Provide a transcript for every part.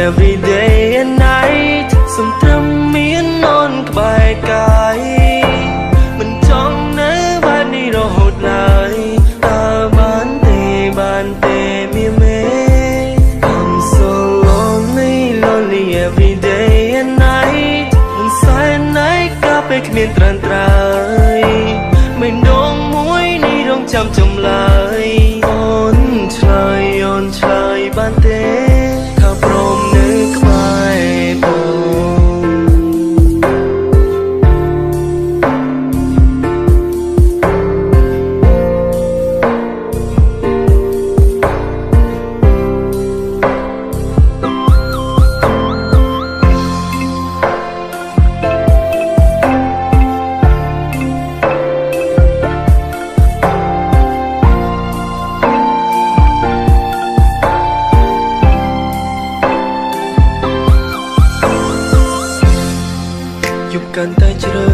every day and night សុំត្រឹមមាននន់ក្បែរកាយមិនចង់នៅបាននេះរហូតឡើយតើបានទេមានមេ I'm so lonely lonely every day and night មិនសែនណៃក៏ពេលគ្មានត្រានត្រើយមិនដងមួយនេះរងចាំចំឡើយអូនឆ្លើយបានទេថាព្រមនៅក្បែរបងយុគកាន់តែជ្រៅ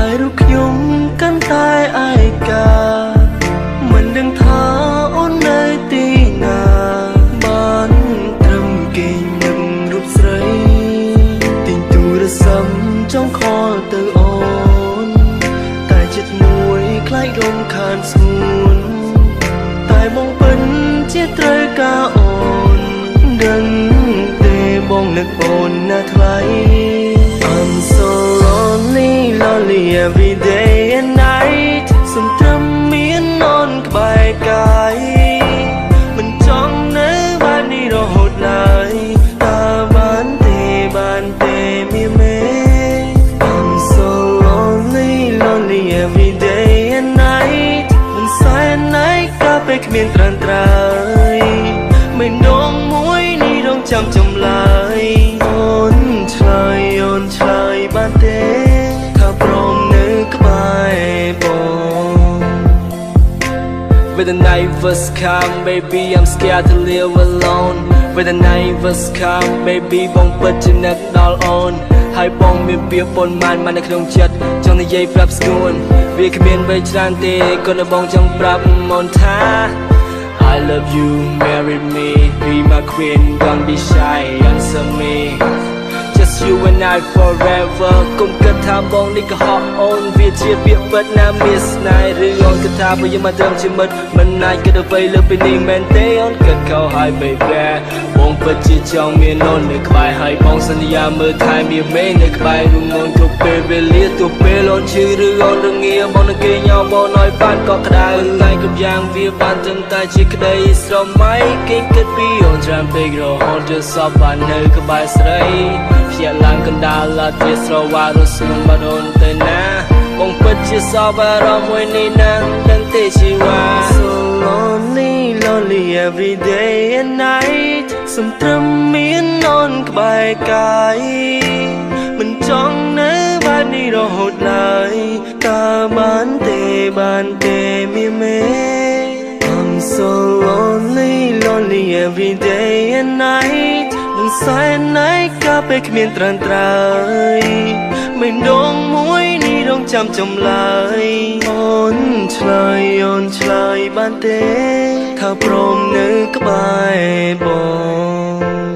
ឯរូបខ្ញុំកាន់តែឯកាមិនដឹងថាអូននៅទីណាបានត្រឹមគេងនឹងរូបស្រីទិញទូរស័ព្ទចង់ខលទៅអូនតែចិត្តមួយខ្លាចរំខានស្ងួនតែបងពិនជាត្រូវការអូនដឹងទេបងនឹកអូនណាថ្លៃI'm so lonely lonely every day and night សុំត្រឹមមាននន់ក្បែរកាយមិនចង់នៅបាននេះរហូតឡើយតើបានទេមានមេ I'm so lonely lonely every day and night មិនសែនណៃក៏ពេលគ្មានត្រានត្រើយមិនដងមួយនេះរងចាំចំឡើយអូនឆ្លើយបានទេថាព្រមនៅក្បែរបង When the night was come baby I'm scared to live alone When the night was come baby បងពិតជានឹកដល់អូនហើយបងមានពាក្យប៉ុន្មាននៅក្នុងចិត្តចង់និយាយប្រាប់ស្រួលវាគ្មានអ្វីច្រើនទេក៏នៅបងចង់ប្រាប់អូនថា I love you marry me be my queen don't be shy answer me Just you and I forever កុំគិតថាបងនេះក៏ហក់អូនវាជាពាក្យពិតណាមានស្នេហ៍ឬអូនគិតថាបើយើងមកត្រឹមជាមិត្តមិនអាចគិតអ្វីលើពីនេះមែនទេអូនគិតខុសហើយ baby បងពិតជាចង់មានអូននៅក្បែរហើយបងសន្យាមើលថែមានមេនៅក្បែររួមអូនគ្រប់ពេលវេលាទោះពេលអូនឈឺឬអូនរងាបងនឹងគេញ៉ោបងឲ្យបានកក់ក្ដៅតែគ្រប់យ៉ាងវាបានត្រឹមតែជាក្តីស្រមៃគេគិតពីអូនច្រើនពេករហូតយកសពបាននៅក្បែរស្រីភ្ញាក់ឡើងកណ្ដាលឡាជាស្រវារស់នឹងបាត់អូនទៅណាបងពិតជាសពអារម្មណ៍មួយនេះណាដឹងទេជីវ៉ា So lonely lonely every day and night សុំត្រឹមមាននន់ក្បែរកាយមិនចង់នៅបាននេះរហូតឡើយតើបានទេមានមេ I'm so lonely lonely every day and night មិនសែនណៃក៏ពេលគ្មានត្រានត្រើយមិនដងមួយនេះរងចាំចំឡើយអូនឆ្លើយបានទេថាព្រមនៅក្បែរបង